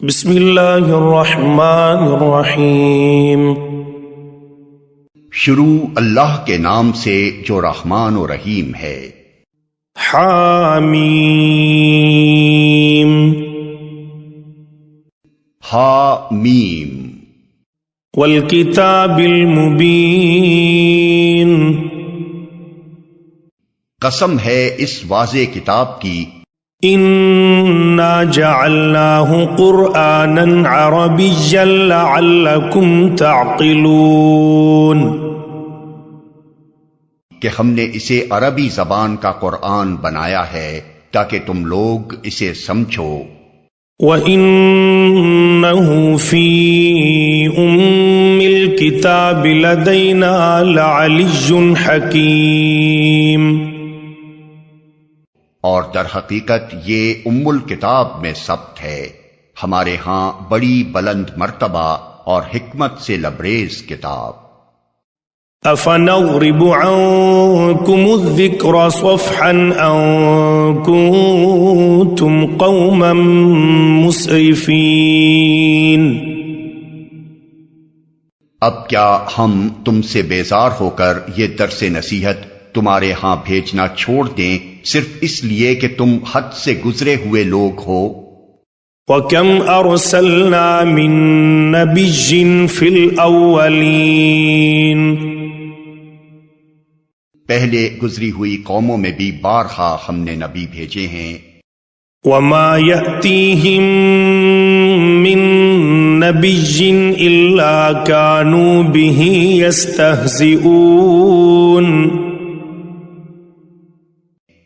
بسم اللہ الرحمن الرحیم۔ شروع اللہ کے نام سے جو رحمان و رحیم ہے۔ حامیم۔ حامیم۔ والکتاب المبین۔ قسم ہے اس واضح کتاب کی۔ انا جعلناہ قرآنا عربیا لعلکم تعقلون۔ کہ ہم نے اسے عربی زبان کا قرآن بنایا ہے تاکہ تم لوگ اسے سمجھو۔ وَإِنَّهُ فِي أُمِّ الْكِتَابِ لَدَيْنَا لَعَلِيٌّ حَكِيمٌ۔ اور در حقیقت یہ ام الکتاب میں ثبت ہے، ہمارے ہاں بڑی بلند مرتبہ اور حکمت سے لبریز کتاب۔ أَفَنَضْرِبُ عَنْكُمُ الذِّكْرَ صَفْحًا أَنْ كُنْتُمْ قَوْمًا مُسْرِفِينَ۔ اب کیا ہم تم سے بیزار ہو کر یہ درس نصیحت تمہارے ہاں بھیجنا چھوڑ دیں صرف اس لیے کہ تم حد سے گزرے ہوئے لوگ ہو؟ وَكَمْ أَرْسَلْنَا مِن نَبِيٍّ فِي الْأَوَّلِينَ۔ پہلے گزری ہوئی قوموں میں بھی بارہا ہم نے نبی بھیجے ہیں۔ وَمَا يَأْتِيهِم مِّن نَبِيٍّ إِلَّا كَانُوا بِهِ يَسْتَهْزِئُونَ۔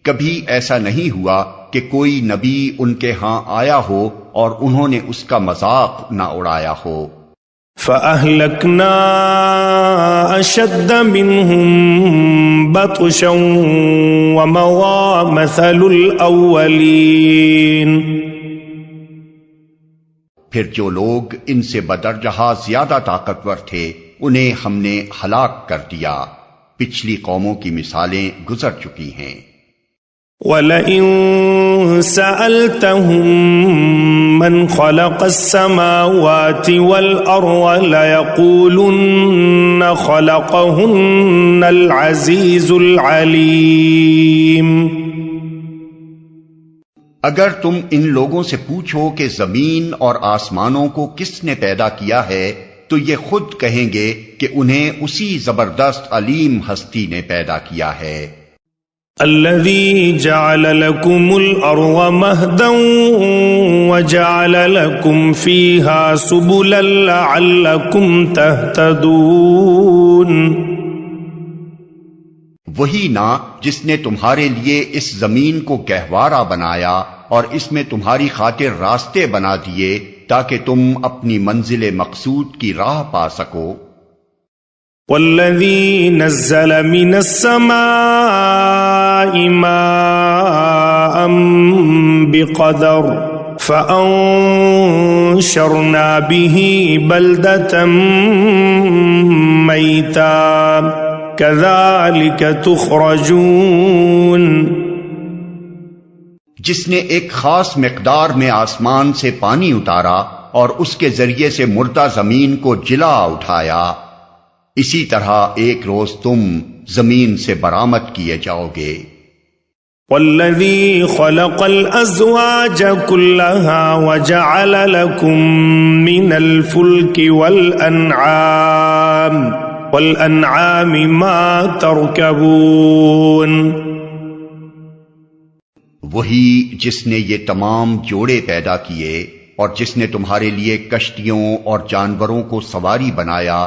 کبھی ایسا نہیں ہوا کہ کوئی نبی ان کے ہاں آیا ہو اور انہوں نے اس کا مذاق نہ اڑایا ہو۔ فَأَهْلَكْنَا أَشَدَّ مِنْهُمْ بَطْشًا وَمَضَىٰ مَثَلُ الْأَوَّلِينَ۔ پھر جو لوگ ان سے بدرجہ زیادہ طاقتور تھے انہیں ہم نے ہلاک کر دیا، پچھلی قوموں کی مثالیں گزر چکی ہیں۔ وَلَئِن سَأَلْتَهُم مَّنْ خَلَقَ السَّمَاوَاتِ وَالْأَرْضَ لَيَقُولُنَّ خَلَقَهُنَّ الْعَزِيزُ الْعَلِيمُ۔ اگر تم ان لوگوں سے پوچھو کہ زمین اور آسمانوں کو کس نے پیدا کیا ہے تو یہ خود کہیں گے کہ انہیں اسی زبردست علیم ہستی نے پیدا کیا ہے۔ الذي جعل لكم الأرض مهدا وجعل لكم فيها سبلا لعلكم تهتدون۔ وہی نا جس نے تمہارے لیے اس زمین کو گہوارہ بنایا اور اس میں تمہاری خاطر راستے بنا دیے تاکہ تم اپنی منزل مقصود کی راہ پا سکو۔ والذی نزل من السماء ماء بقدر فأنشرنا به بلدة میتا كذلك تخرجون۔ جس نے ایک خاص مقدار میں آسمان سے پانی اتارا اور اس کے ذریعے سے مردہ زمین کو جلا اٹھایا، اسی طرح ایک روز تم زمین سے برآمد کیے جاؤ گے۔ والذی خلق الازواج كلها وجعل لكم من الفلك والانعام ما تركبون۔ وہی جس نے یہ تمام جوڑے پیدا کیے اور جس نے تمہارے لیے کشتیوں اور جانوروں کو سواری بنایا،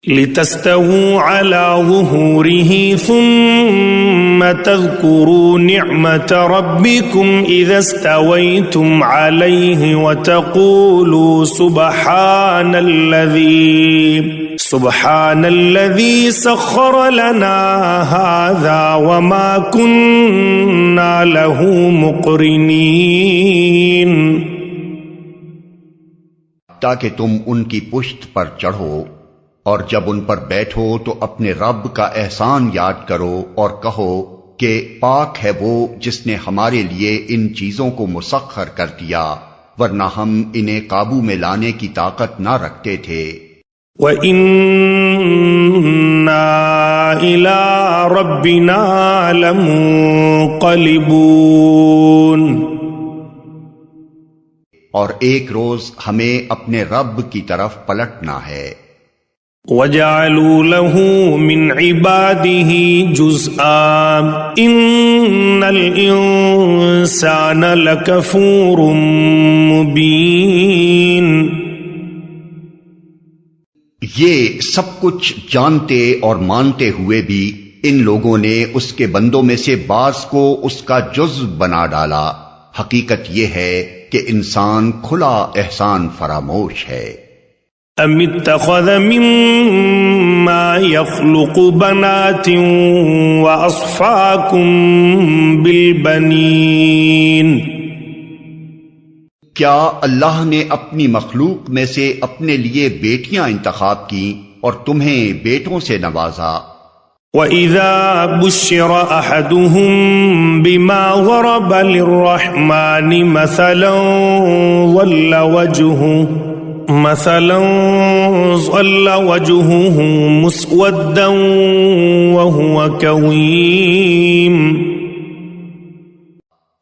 لِتَسْتَوُوا عَلَى ظُهُورِهِ ثُمَّ تَذْكُرُوا نِعْمَةَ رَبِّكُمْ إِذَا اسْتَوَيْتُمْ عَلَيْهِ وَتَقُولُوا سُبْحَانَ الَّذِي سَخَّرَ لَنَا هَذَا وَمَا كُنَّا لَهُ مُقْرِنِينَ۔ تاکہ تم ان کی پشت پر چڑھو اور جب ان پر بیٹھو تو اپنے رب کا احسان یاد کرو اور کہو کہ پاک ہے وہ جس نے ہمارے لیے ان چیزوں کو مسخر کر دیا ورنہ ہم انہیں قابو میں لانے کی طاقت نہ رکھتے تھے۔ وَإِنَّا إِلَىٰ رَبِّنَا لَمُنقَلِبُونَ، اور ایک روز ہمیں اپنے رب کی طرف پلٹنا ہے۔ وَجَعَلُوا لَهُ مِنْ عِبَادِهِ جُزْءًا إِنَّ الْإِنسَانَ لَكَفُورٌ مُبِينٌ۔ یہ سب کچھ جانتے اور مانتے ہوئے بھی ان لوگوں نے اس کے بندوں میں سے بعض کو اس کا جزء بنا ڈالا۔ حقیقت یہ ہے کہ انسان کھلا احسان فراموش ہے۔ ام اتخذ مما يخلق بنات واصفاكم بالبنين، کیا اللہ نے اپنی مخلوق میں سے اپنے لیے بیٹیاں انتخاب کی اور تمہیں بیٹوں سے نوازا؟ وَإِذَا بُشِّرَ أَحَدُهُم بِمَا ضَرَبَ لِلرَّحْمَنِ مَثَلًا ظَلَّ وَجْهُهُ مُسْوَدًّا وَهُوَ كَظِيمٌ۔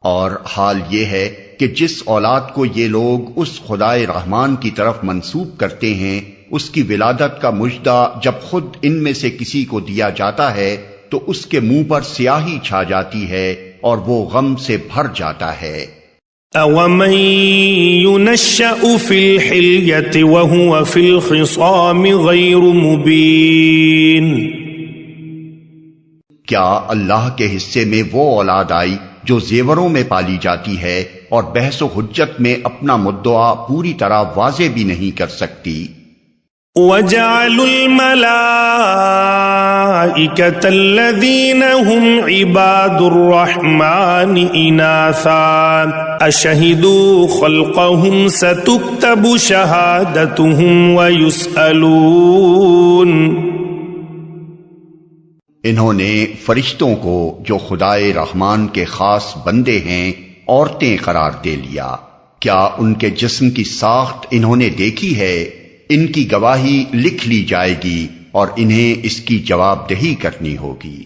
اور حال یہ ہے کہ جس اولاد کو یہ لوگ اس خدائے رحمان کی طرف منسوب کرتے ہیں، اس کی ولادت کا مژدہ جب خود ان میں سے کسی کو دیا جاتا ہے تو اس کے منہ پر سیاہی چھا جاتی ہے اور وہ غم سے بھر جاتا ہے۔ أَوَمَن يُنَشَّأُ فِي الْحِلْيَةِ وَهُوَ فِي الْخِصَامِ غَيْرُ مُبِينٍ، کیا اللہ کے حصے میں وہ اولاد آئی جو زیوروں میں پالی جاتی ہے اور بحث و حجت میں اپنا مدعا پوری طرح واضح بھی نہیں کر سکتی؟ وَجَعَلُوا الْمَلَائِكَةَ الَّذِينَ هُمْ عِبَادُ الرَّحْمَنِ إِنَاثًا أَشَهِدُوا خَلْقَهُمْ سَتُكْتَبُ شَهَادَتُهُمْ وَيُسْأَلُونَ۔ انہوں نے فرشتوں کو جو خدائے رحمان کے خاص بندے ہیں عورتیں قرار دے لیا۔ کیا ان کے جسم کی ساخت انہوں نے دیکھی ہے؟ ان کی گواہی لکھ لی جائے گی اور انہیں اس کی جواب دہی کرنی ہوگی۔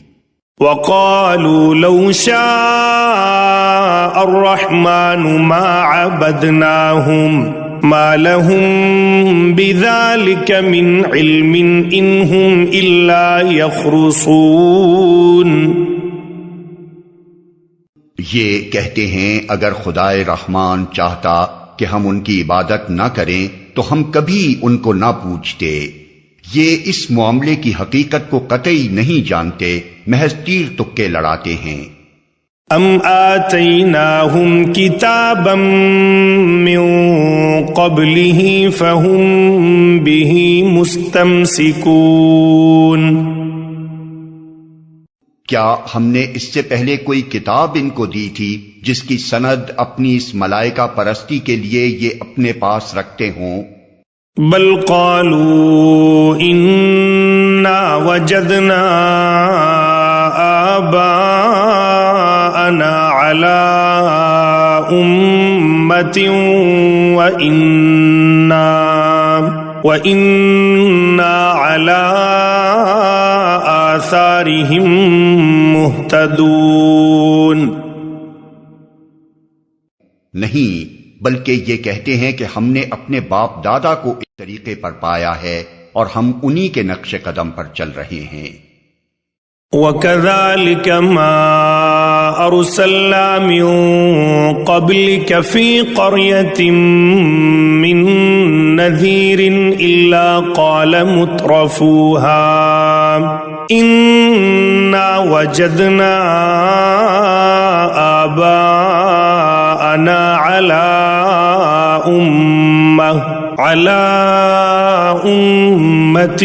وَقَالُوا لَوْ شَاءَ الرَّحْمَنُ مَا عَبَدْنَاهُمْ مَا لَهُمْ بِذَلِكَ مِنْ عِلْمٍ إِنْ هُمْ إِلَّا يَخْرُصُونَ۔ یہ کہتے ہیں اگر خدائے رحمان چاہتا کہ ہم ان کی عبادت نہ کریں تو ہم کبھی ان کو نہ پوچھتے۔ یہ اس معاملے کی حقیقت کو قطعی نہیں جانتے، محض تیر تکے لڑاتے ہیں۔ ام آتیناہم کتابا من قبلہ فہم بہ مستمسکون، کیا ہم نے اس سے پہلے کوئی کتاب ان کو دی تھی جس کی سند اپنی اس ملائکہ پرستی کے لیے یہ اپنے پاس رکھتے ہوں؟ بل قالوا انا وجدنا آباءنا على امة وإنا على آثارهم مہتدون۔ نہیں، بلکہ یہ کہتے ہیں کہ ہم نے اپنے باپ دادا کو اس طریقے پر پایا ہے اور ہم انہی کے نقش قدم پر چل رہے ہیں۔ وَكَذَلِكَ مَا أَرْسَلْنَا مِن قَبْلِكَ فِي قَرْيَةٍ مِّن نَّذِيرٍ إِلَّا قَالَ مُتْرَفُوهَا إِنَّا وَجَدْنَا آبَاءَنَا عَلَى أُمَّةٍ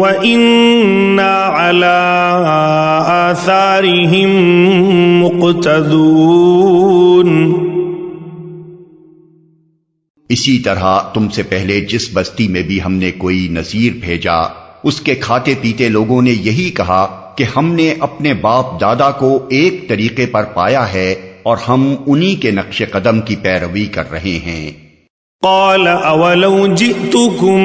وَإِنَّا عَلَى آثَارِهِم مُقْتَدُونَ۔ اسی طرح تم سے پہلے جس بستی میں بھی ہم نے کوئی نذیر بھیجا، اس کے کھاتے پیتے لوگوں نے یہی کہا کہ ہم نے اپنے باپ دادا کو ایک طریقے پر پایا ہے اور ہم انہی کے نقش قدم کی پیروی کر رہے ہیں۔ قال اولو جئتكم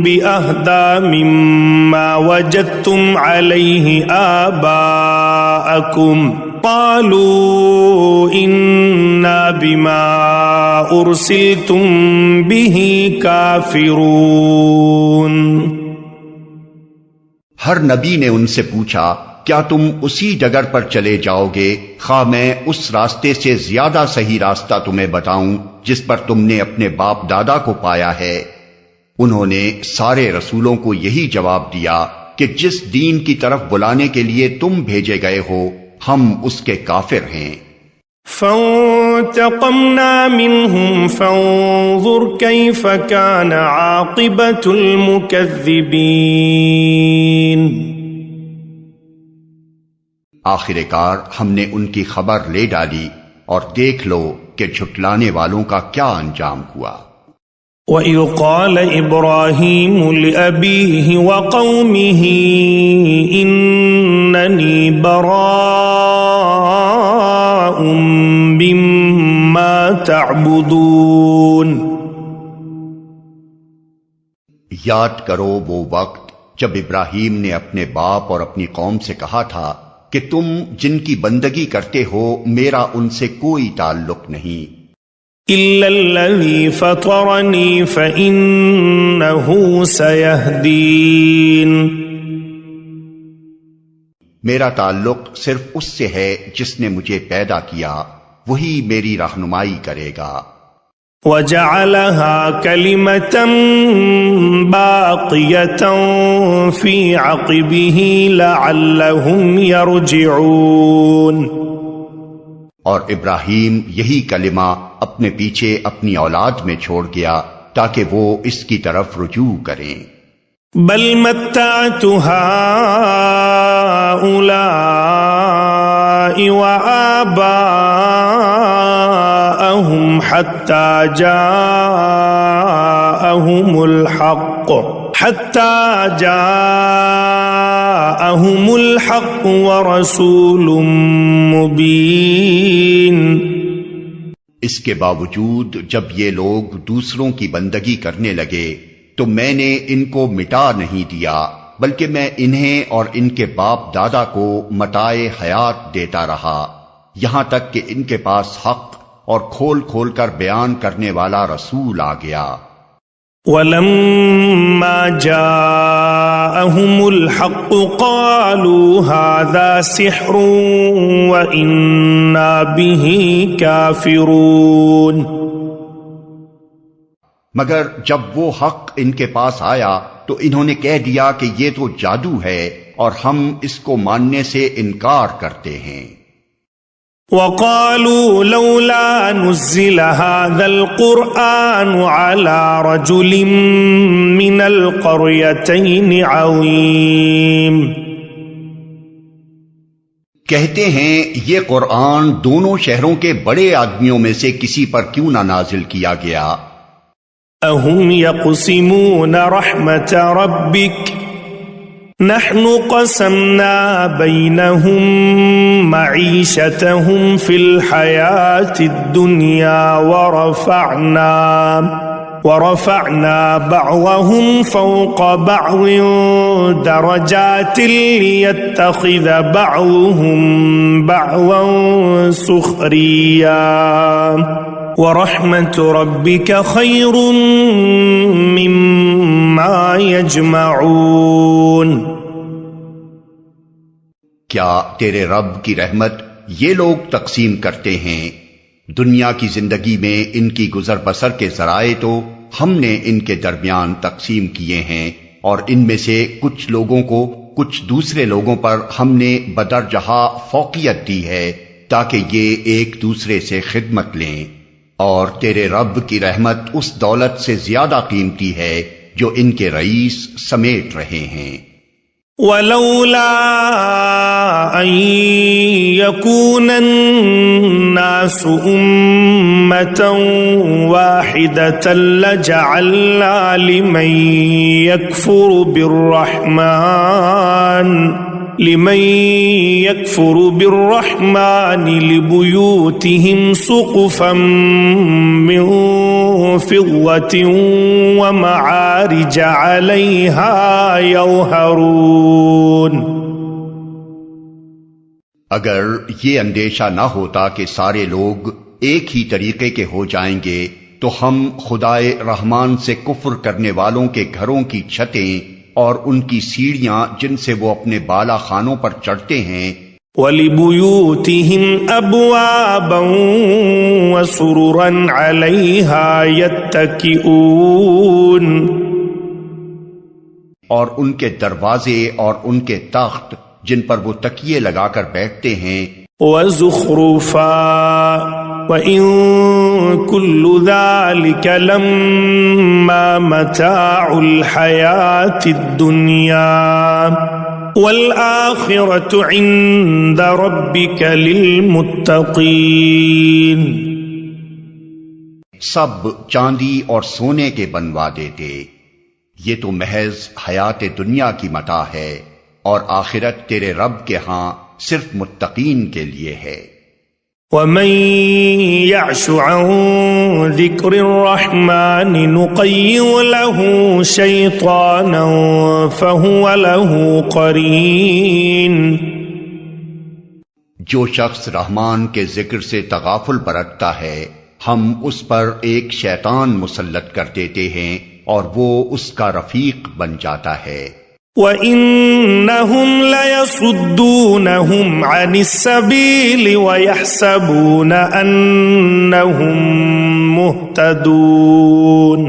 بأهدى مما وجدتم عليه آباءكم قالوا إنا بما أرسلتم به كافرون۔ ہر نبی نے ان سے پوچھا کیا تم اسی ڈگر پر چلے جاؤ گے خواہ میں اس راستے سے زیادہ صحیح راستہ تمہیں بتاؤں جس پر تم نے اپنے باپ دادا کو پایا ہے؟ انہوں نے سارے رسولوں کو یہی جواب دیا کہ جس دین کی طرف بلانے کے لیے تم بھیجے گئے ہو ہم اس کے کافر ہیں۔ فانتقمنا منهم فانظر كيف كان عاقبة المكذبين۔ آخر کار ہم نے ان کی خبر لے ڈالی اور دیکھ لو کہ جھٹلانے والوں کا کیا انجام ہوا۔ وَإِذْ قَالَ إِبْرَاهِيمُ لِأَبِيهِ وَقَوْمِهِ إِنَّنِي بَرَاءٌ مِّمَّا تَعْبُدُونَ۔ یاد کرو وہ وقت جب ابراہیم نے اپنے باپ اور اپنی قوم سے کہا تھا کہ تم جن کی بندگی کرتے ہو میرا ان سے کوئی تعلق نہیں، إِلَّا الَّذِي فَطَرَنِي فَإِنَّهُ سَيَهْدِينِ۔ میرا تعلق صرف اس سے ہے جس نے مجھے پیدا کیا، وہی میری رہنمائی کرے گا۔ وَجَعَلَهَا كَلِمَةً بَاقِيَةً فِي عَقِبِهِ لَعَلَّهُمْ يَرْجِعُونَ۔ اور ابراہیم یہی کلمہ اپنے پیچھے اپنی اولاد میں چھوڑ گیا تاکہ وہ اس کی طرف رجوع کریں۔ بل متعت هؤلاء وآباءهم حتى جاءهم الحق ورسول مبين۔ اس کے باوجود جب یہ لوگ دوسروں کی بندگی کرنے لگے تو میں نے ان کو مٹا نہیں دیا بلکہ میں انہیں اور ان کے باپ دادا کو متاع حیات دیتا رہا یہاں تک کہ ان کے پاس حق اور کھول کھول کر بیان کرنے والا رسول آ گیا۔ وَلَمَّا جَاءَهُمُ الْحَقُّ قَالُوا هَذَا سِحْرٌ وَإِنَّا بِهِ كَافِرُونَ۔ مگر جب وہ حق ان کے پاس آیا تو انہوں نے کہہ دیا کہ یہ تو جادو ہے اور ہم اس کو ماننے سے انکار کرتے ہیں۔ وَقَالُوا لَوْلَا نُزِّلَ هَذَا الْقُرْآنُ عَلَى رَجُلٍ مِّنَ الْقَرْيَتَيْنِ عَظِيمٍ۔ کہتے ہیں یہ قرآن دونوں شہروں کے بڑے آدمیوں میں سے کسی پر کیوں نہ نازل کیا گیا۔ أَهُمْ يَقْسِمُونَ رَحْمَةَ رَبِّكَ نحن قسمنا بينهم معيشتهم في الحياة الدنيا ورفعنا بعضهم فوق بعض درجات ليتخذ بعضهم بعضا سخريا ورحمة ربك خير مما يجمعون۔ کیا تیرے رب کی رحمت یہ لوگ تقسیم کرتے ہیں؟ دنیا کی زندگی میں ان کی گزر بسر کے ذرائع تو ہم نے ان کے درمیان تقسیم کیے ہیں اور ان میں سے کچھ لوگوں کو کچھ دوسرے لوگوں پر ہم نے بدرجہ فوقیت دی ہے تاکہ یہ ایک دوسرے سے خدمت لیں، اور تیرے رب کی رحمت اس دولت سے زیادہ قیمتی ہے جو ان کے رئیس سمیٹ رہے ہیں۔ ولولا أن يكون الناس أمة واحدة لجعلنا لمن يكفر بالرحمن لمن يكفر بالرحمن لبيوتهم سقفا من فضة ومعارج عليها يظهرون. اگر یہ اندیشہ نہ ہوتا کہ سارے لوگ ایک ہی طریقے کے ہو جائیں گے تو ہم خدائے رحمان سے کفر کرنے والوں کے گھروں کی چھتیں اور ان کی سیڑھیاں جن سے وہ اپنے بالا خانوں پر چڑھتے ہیں وَلِبُيُوتِهِمْ أَبْوَابًا وَسُرُرًا عَلَيْهَا يَتَّكِئُونَ، اور ان کے دروازے اور ان کے تخت جن پر وہ تکیے لگا کر بیٹھتے ہیں وَزُخْرُفًا وَإِن كُلُّ ذَلِكَ لَمَّا مَتَاعُ الْحَيَاةِ الدُّنْيَا وَالْآخِرَةُ عِندَ رَبِّكَ لِلْمُتَّقِينَ. سب چاندی اور سونے کے بنوا دیتے، یہ تو محض حیات دنیا کی متاع ہے، اور آخرت تیرے رب کے ہاں صرف متقین کے لیے ہے. وَمَن يَعْشُ عَن ذِكْرِ الرَّحْمَنِ نُقَيِّضْ لَهُ شَيْطَانًا فَهُوَ لَهُ قَرِينٌ. جو شخص رحمان کے ذکر سے تغافل برتتا ہے ہم اس پر ایک شیطان مسلط کر دیتے ہیں اور وہ اس کا رفیق بن جاتا ہے. وَإِنَّهُمْ لَيَصُدُّونَهُمْ عَنِ السَّبِيلِ وَيَحْسَبُونَ أَنَّهُمْ مُهْتَدُونَ.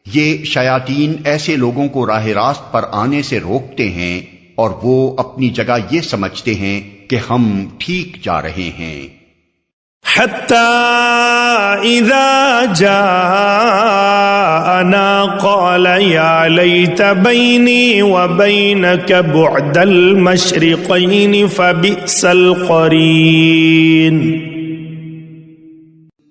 یہ شیاطین ایسے لوگوں کو راہ راست پر آنے سے روکتے ہیں اور وہ اپنی جگہ یہ سمجھتے ہیں کہ ہم ٹھیک جا رہے ہیں. حَتَّى إِذَا جَاءَنَا قَالَ يَا لَيْتَ بَيْنِي وَبَيْنَكَ بُعْدَ الْمَشْرِقَيْنِ فَبِئْسَ الْقَرِينُ.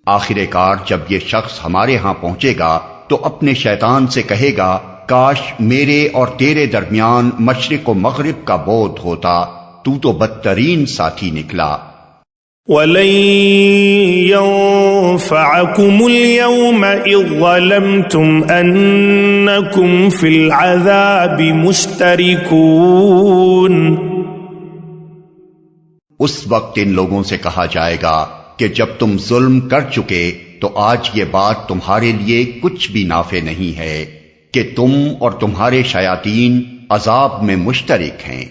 آخر کار جب یہ شخص ہمارے ہاں پہنچے گا تو اپنے شیطان سے کہے گا کاش میرے اور تیرے درمیان مشرق و مغرب کا بعد ہوتا، تو بدترین ساتھی نکلا. وَلَن يَنفَعَكُمُ الْيَوْمَ إِذ ظَّلَمْتُمْ أَنَّكُمْ فِي الْعَذَابِ مُشْتَرِكُونَ. اس وقت ان لوگوں سے کہا جائے گا کہ جب تم ظلم کر چکے تو آج یہ بات تمہارے لیے کچھ بھی نافع نہیں ہے کہ تم اور تمہارے شیاطین عذاب میں مشترک ہیں.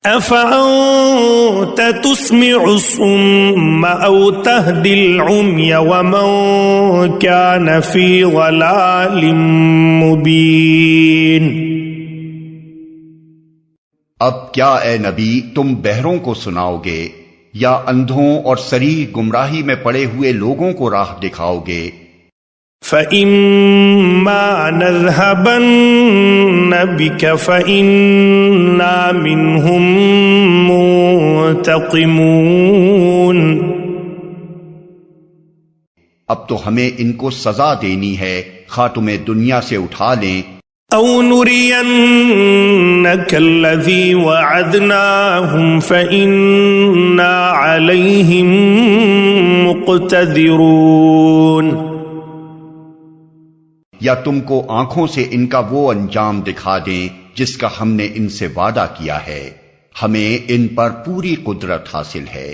أَفَأَنْتَ تُسْمِعُ الصُّمَّ أَوْ تَهْدِي الْعُمْيَ وَمَنْ كَانَ فِي ضَلَالٍ مُبِينٍ. اب کیا اے نبی تم بہروں کو سناؤ گے یا اندھوں اور صریح گمراہی میں پڑے ہوئے لوگوں کو راہ دکھاؤ گے؟ فَإِمَّا نَذْهَبَنَّ بِكَ فَإِنَّا مِنْهُمْ مُنْتَقِمُونَ. اب تو ہمیں ان کو سزا دینی ہے، خواہ تمہیں دنیا سے اٹھا لیں أَوْ نُرِيَنَّكَ الَّذِي وَعَدْنَاهُمْ فَإِنَّا عَلَيْهِمْ مُقْتَدِرُونَ. یا تم کو آنکھوں سے ان کا وہ انجام دکھا دیں جس کا ہم نے ان سے وعدہ کیا ہے، ہمیں ان پر پوری قدرت حاصل ہے.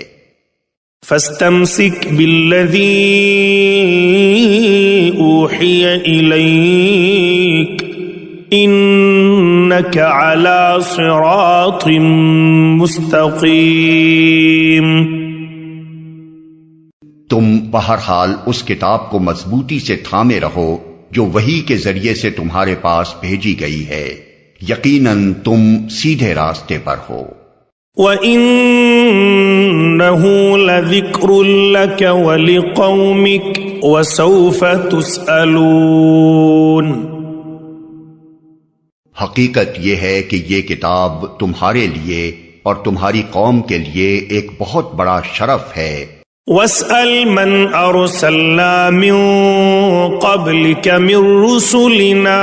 فَاسْتَمْسِكْ بِالَّذِي أُوحِيَ إِلَيْكَ إِنَّكَ عَلَى صِرَاطٍ مُسْتَقِيمٍ. تم بہرحال اس کتاب کو مضبوطی سے تھامے رہو جو وحی کے ذریعے سے تمہارے پاس بھیجی گئی ہے، یقیناً تم سیدھے راستے پر ہو. وَإِنَّهُ لَذِكْرٌ لَكَ وَلِقَوْمِكَ وَسَوْفَ تُسْأَلُونَ. حقیقت یہ ہے کہ یہ کتاب تمہارے لیے اور تمہاری قوم کے لیے ایک بہت بڑا شرف ہے. وَاسْأَلْ مَنْ أَرْسَلْنَا مِن قَبْلِكَ مِن رُّسُلِنَا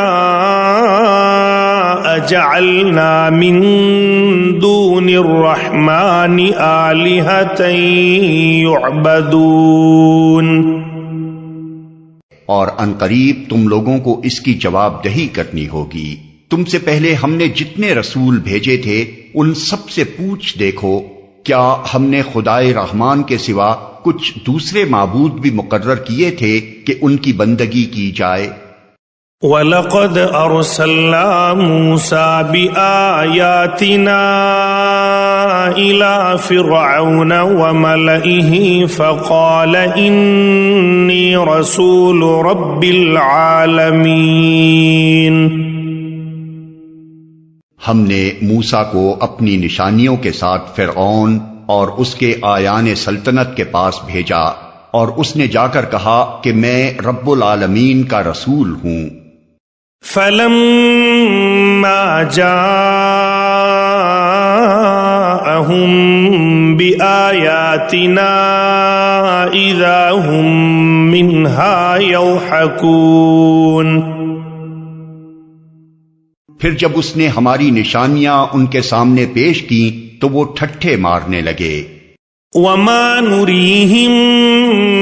أجعلنا من دون الرحمن آلهة يعبدون۔ اور عنقریب تم لوگوں کو اس کی جواب دہی کرنی ہوگی۔ تم سے پہلے ہم نے جتنے رسول بھیجے تھے ان سب سے پوچھ دیکھو، کیا ہم نے خدائے رحمان کے سوا کچھ دوسرے معبود بھی مقرر کیے تھے کہ ان کی بندگی کی جائے؟ وَلَقَدْ أَرْسَلْنَا مُوسَى بِآيَاتِنَا إِلَى فِرْعَوْنَ وَمَلَئِهِ فَقَالَ إِنِّي رَسُولُ رَبِّ الْعَالَمِينَ۔ ہم نے موسیٰ کو اپنی نشانیوں کے ساتھ فرعون اور اس کے آیان سلطنت کے پاس بھیجا، اور اس نے جا کر کہا کہ میں رب العالمین کا رسول ہوں۔ فَلَمَّا جَاءَهُم بِآيَاتِنَا إِذَا هُم مِّنْهَا يَضْحَكُونَ۔ پھر جب اس نے ہماری نشانیاں ان کے سامنے پیش کی تو وہ ٹھٹھے مارنے لگے۔ وَمَا نُرِيهِم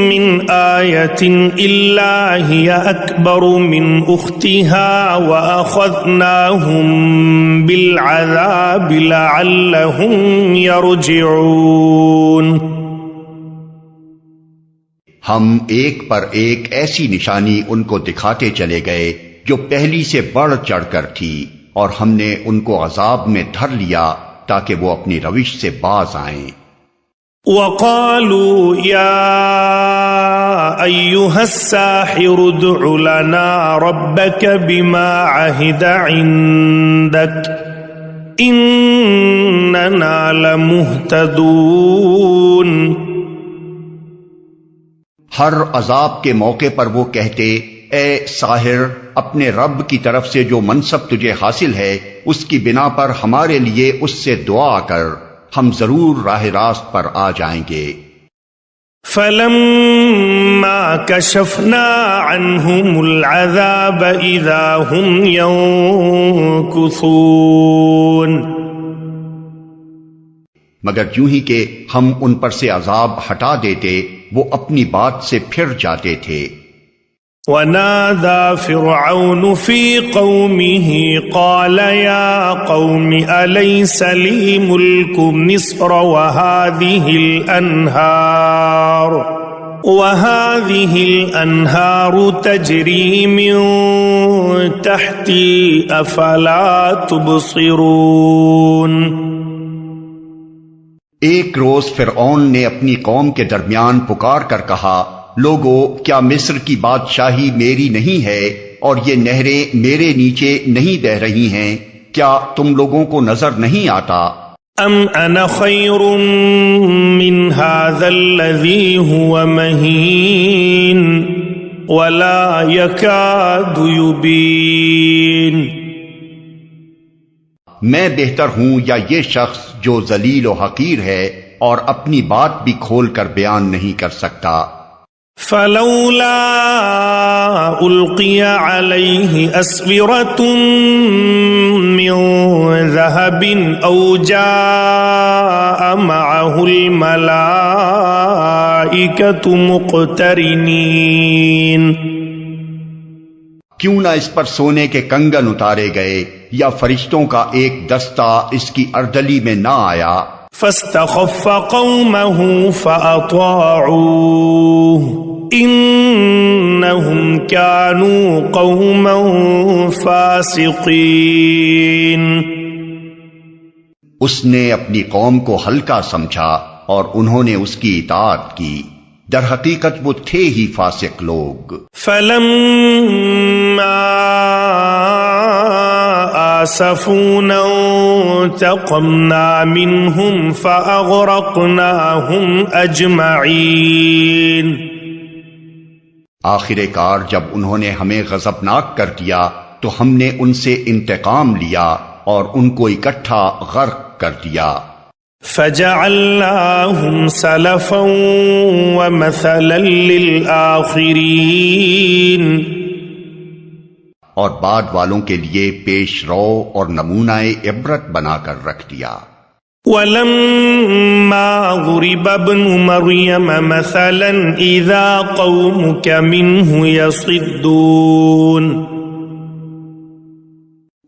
مِّنْ آيَةٍ إِلَّا هِيَ أَكْبَرُ مِنْ أُخْتِهَا وَأَخَذْنَاهُمْ بِالْعَذَابِ لَعَلَّهُمْ يَرْجِعُونَ۔ ہم ایک پر ایک ایسی نشانی ان کو دکھاتے چلے گئے جو پہلی سے بڑھ چڑھ کر تھی، اور ہم نے ان کو عذاب میں دھر لیا تاکہ وہ اپنی روش سے باز آئیں۔ وَقَالُوا يَا أَيُّهَا السَّاحِرُ ادْعُ لَنَا رَبَّكَ بِمَا عَهِدَ عِندَكَ إِنَّنَا لَمُهْتَدُونَ۔ ہر عذاب کے موقع پر وہ کہتے، اے ساحر، اپنے رب کی طرف سے جو منصب تجھے حاصل ہے اس کی بنا پر ہمارے لیے اس سے دعا کر، ہم ضرور راہ راست پر آ جائیں گے۔ فَلَمَّا كَشَفْنَا عَنْهُمُ الْعَذَابَ إِذَا هُمْ يَنكُثُونَ۔ مگر یوں ہی کہ ہم ان پر سے عذاب ہٹا دیتے وہ اپنی بات سے پھر جاتے تھے۔ وَنَادَى فِرْعَوْنُ فِي قَوْمِهِ قَالَ يَا قَوْمِ أَلَيْسَ لِي مُلْكُ مِصْرَ وَهَٰذِهِ الْأَنْهَارُ تَجْرِي مِن تَحْتِي أَفَلَا تُبْصِرُونَ۔ ایک روز فرعون نے اپنی قوم کے درمیان پکار کر کہا، لوگو، کیا مصر کی بادشاہی میری نہیں ہے اور یہ نہریں میرے نیچے نہیں بہہ رہی ہیں؟ کیا تم لوگوں کو نظر نہیں آتا؟ ام انا خیر من هذا الذي هو مهین ولا يكاد يبین۔ میں بہتر ہوں یا یہ شخص جو ذلیل و حقیر ہے اور اپنی بات بھی کھول کر بیان نہیں کر سکتا؟ فلولا القی علیہ اسورۃ من ذہب او جاء معہ الملائکۃ مقترنین۔ کیوں نہ اس پر سونے کے کنگن اتارے گئے یا فرشتوں کا ایک دستہ اس کی اردلی میں نہ آیا۔ فاستخف قومه فأطاعوه إنهم كانوا قوما فاسقين۔ اس نے اپنی قوم کو ہلکا سمجھا اور انہوں نے اس کی اطاعت کی، در حقیقت وہ تھے ہی فاسق لوگ۔ فلما آسفونا انتقمنا منهم فأغرقناهم أجمعين۔ آخر کار جب انہوں نے ہمیں غضبناک کر دیا تو ہم نے ان سے انتقام لیا اور ان کو اکٹھا غرق کر دیا۔ فجعلناهم سلفا ومثلا للآخرين۔ اور بعد والوں کے لیے پیش رو اور نمونہ عبرت بنا کر رکھ دیا۔ وَلَمَّا ضُرِبَ ابْنُ مَرْيَمَ مَثَلًا إِذَا قَوْمُكَ مِنْهُ يَصِدُّونَ،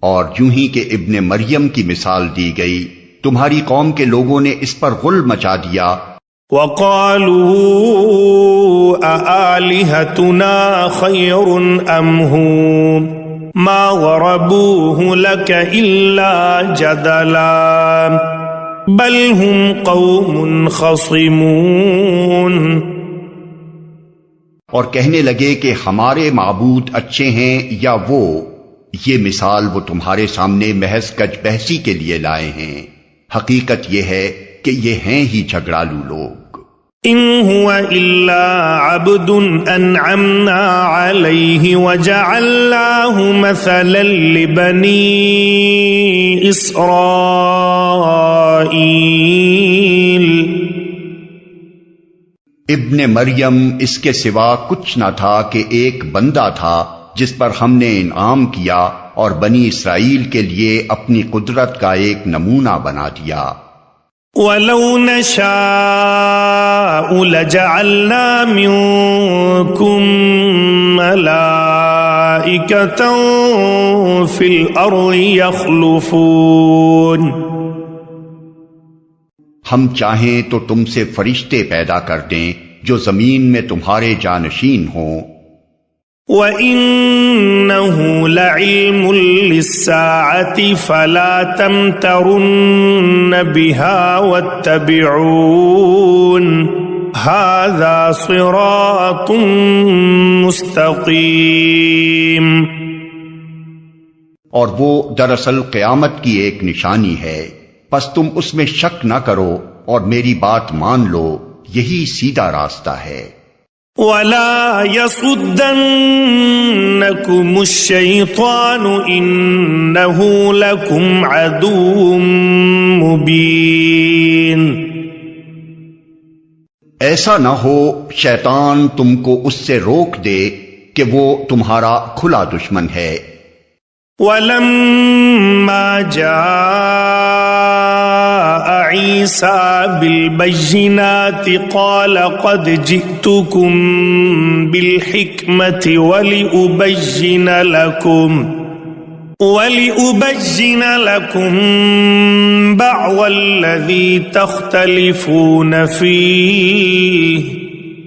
اور یوں ہی کہ ابن مریم کی مثال دی گئی، تمہاری قوم کے لوگوں نے اس پر غل مچا دیا۔ وَقَالُوا أَآلِهَتُنَا خَيْرٌ أَمْ هُوَ مَا ضَرَبُوهُ لَكَ إِلَّا جَدَلًا بَلْ هُمْ قَوْمٌ خَصِمُونَ، اور کہنے لگے کہ ہمارے معبود اچھے ہیں یا وہ، یہ مثال وہ تمہارے سامنے محض کج بحثی کے لیے لائے ہیں، حقیقت یہ ہے کہ یہ ہیں ہی جھگڑالو لوگ۔ إِنْ هُوَ إِلَّا عَبْدٌ أَنْعَمْنَا عَلَيْهِ وَجَعَلْنَاهُ مَثَلًا لِبَنِي إِسْرَائِيلَ۔ ابن مریم اس کے سوا کچھ نہ تھا کہ ایک بندہ تھا جس پر ہم نے انعام کیا اور بنی اسرائیل کے لیے اپنی قدرت کا ایک نمونہ بنا دیا۔ وَلَوْ نَشَاءُ لَجَعَلْنَا مِنْكُمْ مَلَائِكَةً فِي الْأَرْضِ يَخْلُفُونَ، ہم چاہیں تو تم سے فرشتے پیدا کر دیں جو زمین میں تمہارے جانشین ہوں۔ وَإِنَّهُ لَعِلْمٌ لِلسَّاعَةِ فَلَا تَمْتَرُنَّ بِهَا وَاتَّبِعُونِ هَذَا صِرَاطٌ مُسْتَقِيمٌ، اور وہ دراصل قیامت کی ایک نشانی ہے، پس تم اس میں شک نہ کرو اور میری بات مان لو، یہی سیدھا راستہ ہے۔ وَلَا يَصُدَّنَّكُمُ الشَّيْطَانُ إِنَّهُ لَكُمْ عَدُوٌّ مُبِينٌ، ایسا نہ ہو شیطان تم کو اس سے روک دے کہ وہ تمہارا کھلا دشمن ہے۔ وَلَمَّا جَاءَ عِيسَى بِالْبَيِّنَاتِ قَالَ قَدْ جِئْتُكُمْ بِالْحِكْمَةِ وَلِأُبَيِّنَ لَكُمْ بَعْضَ الَّذِي تَخْتَلِفُونَ فِيهِ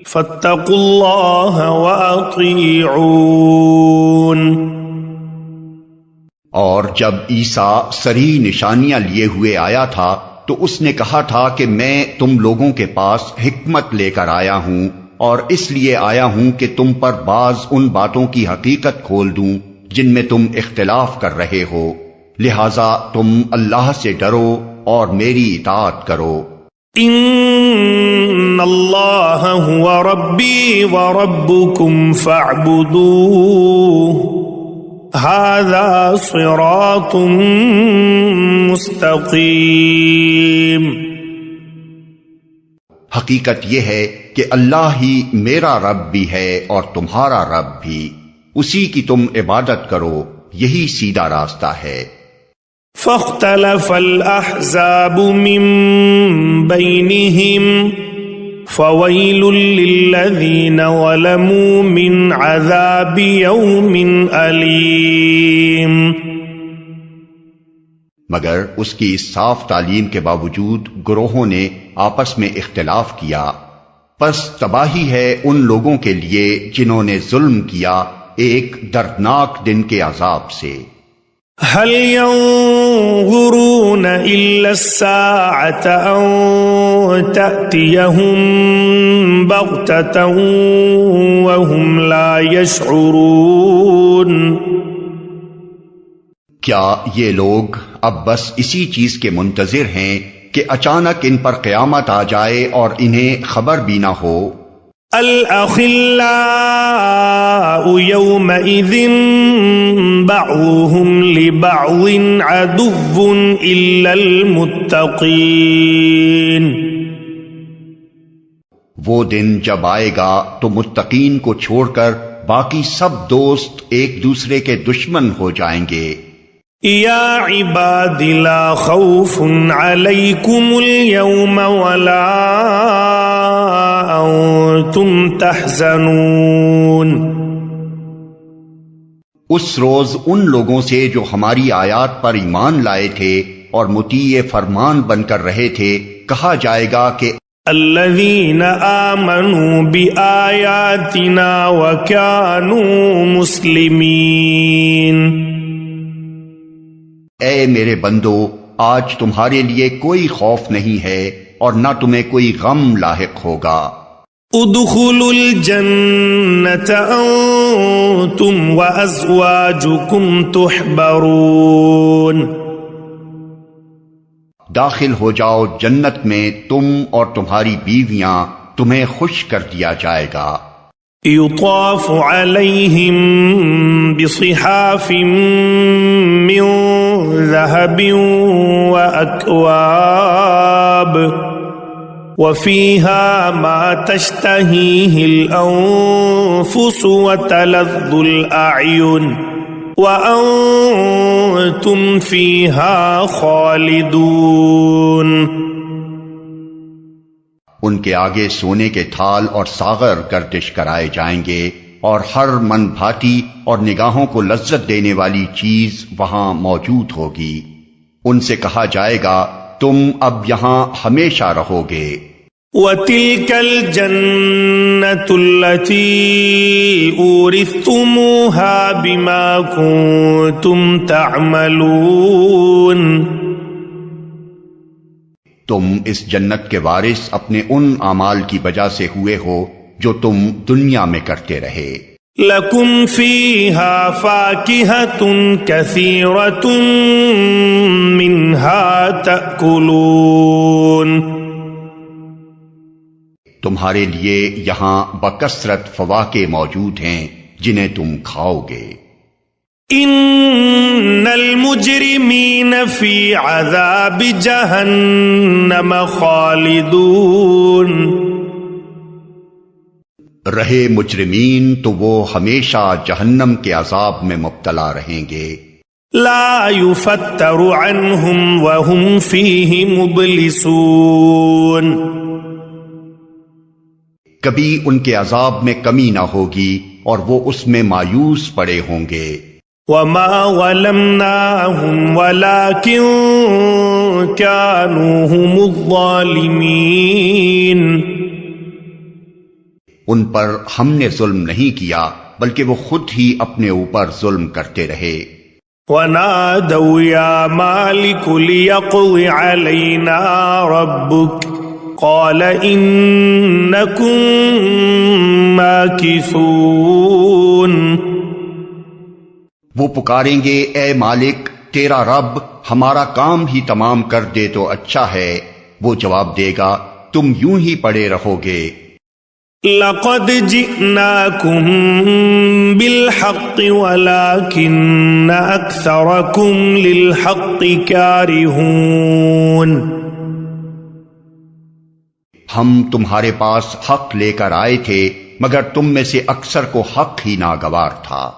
فَاتَّقُوا اللَّهَ وَأَطِيعُونَ۔ اور جب عیسیٰ صریح نشانیاں لیے ہوئے آیا تھا تو اس نے کہا تھا کہ میں تم لوگوں کے پاس حکمت لے کر آیا ہوں، اور اس لیے آیا ہوں کہ تم پر بعض ان باتوں کی حقیقت کھول دوں جن میں تم اختلاف کر رہے ہو، لہذا تم اللہ سے ڈرو اور میری اطاعت کرو۔ ان اللہ هو ربی وربکم فاعبدوہ ھذا صراط مستقیم۔ حقیقت یہ ہے کہ اللہ ہی میرا رب بھی ہے اور تمہارا رب بھی، اسی کی تم عبادت کرو، یہی سیدھا راستہ ہے۔ فاختلف الأحزاب من بينهم فويل للذين ظلموا من عذاب يوم أليم۔ مگر اس کی اس صاف تعلیم کے باوجود گروہوں نے آپس میں اختلاف کیا، پس تباہی ہے ان لوگوں کے لیے جنہوں نے ظلم کیا ایک دردناک دن کے عذاب سے۔ هل ينظرون إلا الساعة أن تأتيهم بغتة وهم لا يشعرون۔ کیا یہ لوگ اب بس اسی چیز کے منتظر ہیں کہ اچانک ان پر قیامت آ جائے اور انہیں خبر بھی نہ ہو؟ الأخلاء يومئذ بعضهم لبعض عدو إلا المتقين۔ وہ دن جب آئے گا تو متقین کو چھوڑ کر باقی سب دوست ایک دوسرے کے دشمن ہو جائیں گے۔ یا عباد لا خوف علیکم اليوم ولا انتم تحزنون۔ اس روز ان لوگوں سے جو ہماری آیات پر ایمان لائے تھے اور مطیع فرمان بن کر رہے تھے کہا جائے گا کہ الذین آمنوا بآیاتنا وکانوا مسلمین۔ اے میرے بندو، آج تمہارے لیے کوئی خوف نہیں ہے اور نہ تمہیں کوئی غم لاحق ہوگا۔ ادخلوا الجنة انتم وازواجکم تحبرون۔ داخل ہو جاؤ جنت میں، تم اور تمہاری بیویاں، تمہیں خوش کر دیا جائے گا۔ یطاف علیہم بصحاف من ذہب واکواب وفیہا ما تشتہیہ الانفس وتلذ الاعین وَأَنْتُمْ فِيهَا خَالِدُونَ۔ ان کے آگے سونے کے تھال اور ساغر گردش کرائے جائیں گے اور ہر من بھاتی اور نگاہوں کو لذت دینے والی چیز وہاں موجود ہوگی۔ ان سے کہا جائے گا تم اب یہاں ہمیشہ رہو گے۔ وَتِلْكَ الْجَنَّةُ الَّتِي أُورِثْتُمُوهَا بِمَا كُنْتُمْ تَعْمَلُونَ۔ تم اس جنت کے وارث اپنے ان اعمال کی وجہ سے ہوئے ہو جو تم دنیا میں کرتے رہے۔ لَكُمْ فِيهَا فَاكِهَةٌ كَثِيرَةٌ مِّنْهَا تَأْكُلُونَ۔ تمہارے لیے یہاں بکثرت فواکہ موجود ہیں جنہیں تم کھاؤ گے۔ ان المجرمین فی عذاب جہنم خالدون۔ رہے مجرمین تو وہ ہمیشہ جہنم کے عذاب میں مبتلا رہیں گے۔ لا یفتر عنہم وہم فیہ مبلسون۔ کبھی ان کے عذاب میں کمی نہ ہوگی اور وہ اس میں مایوس پڑے ہوں گے۔ وما ظلمناہم ولکن کانوا ھم الظالمین۔ ان پر ہم نے ظلم نہیں کیا بلکہ وہ خود ہی اپنے اوپر ظلم کرتے رہے۔ وَنَادَوْا يَا مَالِكُ لِيَقْضِ عَلَيْنَا رَبُّكَ قَالَ إِنَّكُمْ مَاكِثُونَ۔ وہ پکاریں گے اے مالک تیرا رب ہمارا کام ہی تمام کر دے تو اچھا ہے۔ وہ جواب دے گا تم یوں ہی پڑے رہو گے۔ لَقَدْ جِئْنَاكُمْ بِالْحَقِّ وَلَكِنَّ أَكْثَرَكُمْ لِلْحَقِّ كَارِهُونَ۔ ہم تمہارے پاس حق لے کر آئے تھے مگر تم میں سے اکثر کو حق ہی ناگوار تھا۔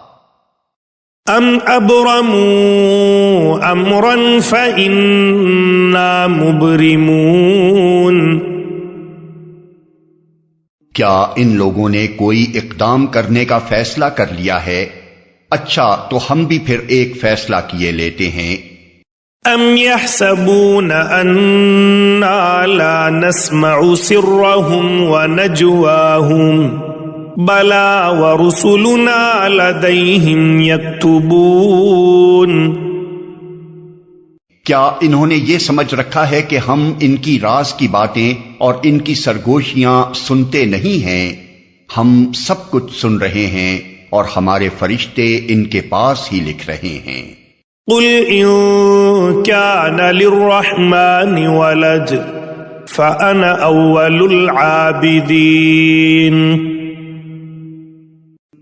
ام ابرموا امرا فإنا مبرمون۔ کیا ان لوگوں نے کوئی اقدام کرنے کا فیصلہ کر لیا ہے؟ اچھا تو ہم بھی پھر ایک فیصلہ کیے لیتے ہیں۔ ام يحسبون انا لا نسمع سرهم ونجواهم بلا ورسلنا لديهم يكتبون۔ کیا انہوں نے یہ سمجھ رکھا ہے کہ ہم ان کی راز کی باتیں اور ان کی سرگوشیاں سنتے نہیں ہیں؟ ہم سب کچھ سن رہے ہیں اور ہمارے فرشتے ان کے پاس ہی لکھ رہے ہیں۔ قل ان كان للرحمن ولد فأنا أول العابدين۔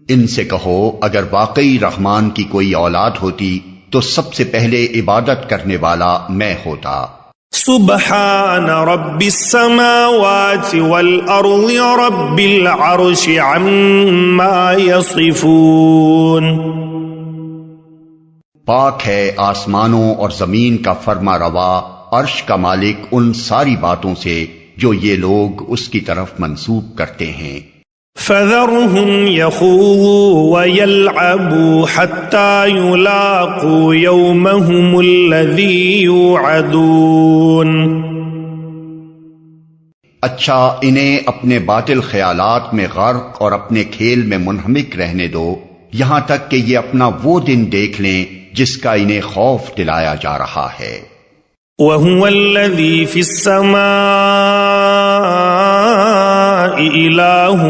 ان سے کہو اگر واقعی رحمان کی کوئی اولاد ہوتی تو سب سے پہلے عبادت کرنے والا میں ہوتا۔ سبحان رب السماوات والأرض رب العرش عما يصفون. پاک ہے آسمانوں اور زمین کا فرما روا، عرش کا مالک ان ساری باتوں سے جو یہ لوگ اس کی طرف منسوب کرتے ہیں. فذرهم يخوضوا ويلعبوا حتى يلاقوا يومهم الذي يوعدون. اچھا انہیں اپنے باطل خیالات میں غرق اور اپنے کھیل میں منہمک رہنے دو، یہاں تک کہ یہ اپنا وہ دن دیکھ لیں جس کا انہیں خوف دلایا جا رہا ہے. وَهُوَ الَّذِي فِي السَّمَاءِ إِلَٰهٌ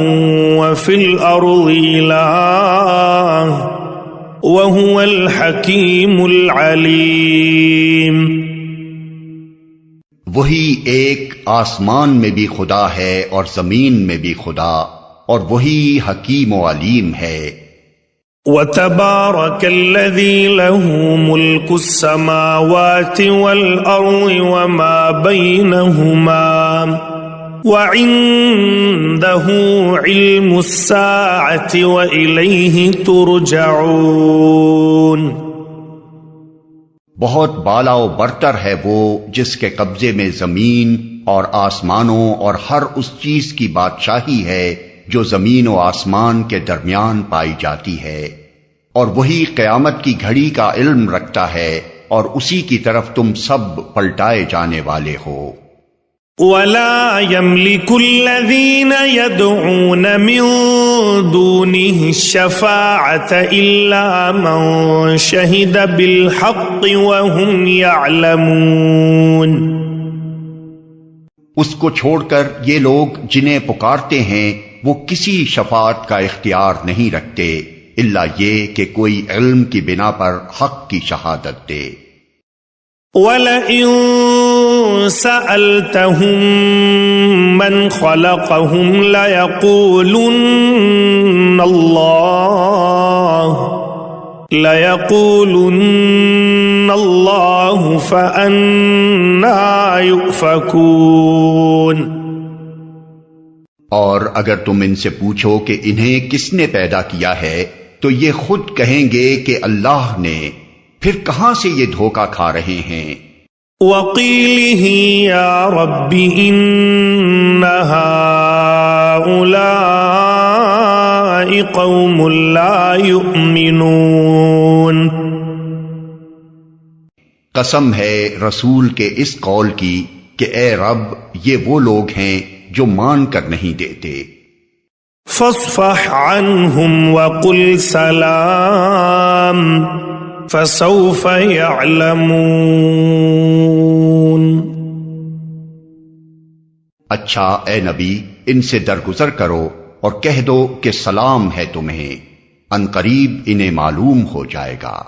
وَفِي الْأَرْضِ إِلَٰهٌ وَهُوَ الْحَكِيمُ الْعَلِيمُ. وہی ایک آسمان میں بھی خدا ہے اور زمین میں بھی خدا، اور وہی حکیم و علیم ہے. وَتَبَارَكَ الَّذِي لَهُ مُلْكُ السَّمَاوَاتِ وَالْأَرْضِ وَمَا بَيْنَهُمَا وَعِندَهُ عِلْمُ السَّاعَةِ وَإِلَيْهِ تُرْجَعُونَ. بہت بالا و برتر ہے وہ جس کے قبضے میں زمین اور آسمانوں اور ہر اس چیز کی بادشاہی ہے جو زمین و آسمان کے درمیان پائی جاتی ہے، اور وہی قیامت کی گھڑی کا علم رکھتا ہے، اور اسی کی طرف تم سب پلٹائے جانے والے ہو. وَلَا يَمْلِكُ الَّذِينَ يَدْعُونَ مِن دُونِهِ الشَّفَاعَةَ إِلَّا مَن شَهِدَ بِالْحَقِّ وَهُمْ يَعْلَمُونَ. اس کو چھوڑ کر یہ لوگ جنہیں پکارتے ہیں وہ کسی شفاعت کا اختیار نہیں رکھتے الا یہ کہ کوئی علم کی بنا پر حق کی شہادت دے. وَلَئِن سَأَلْتَهُم مَّنْ خَلَقَهُمْ لَيَقُولُنَّ اللَّهُ فَأَنَّىٰ يُؤْفَكُونَ. اور اگر تم ان سے پوچھو کہ انہیں کس نے پیدا کیا ہے تو یہ خود کہیں گے کہ اللہ نے، پھر کہاں سے یہ دھوکہ کھا رہے ہیں. وَقِيلِهِ يَا رَبِّ إِنَّ هَٰؤُلَاءِ قَوْمٌ لَّا يُؤْمِنُونَ. قسم ہے رسول کے اس قول کی کہ اے رب یہ وہ لوگ ہیں جو مان کر نہیں دیتے. فاصفح عنہم وقل سلام فسوف يعلمون. اچھا اے نبی ان سے درگزر کرو اور کہہ دو کہ سلام ہے تمہیں، عنقریب انہیں معلوم ہو جائے گا.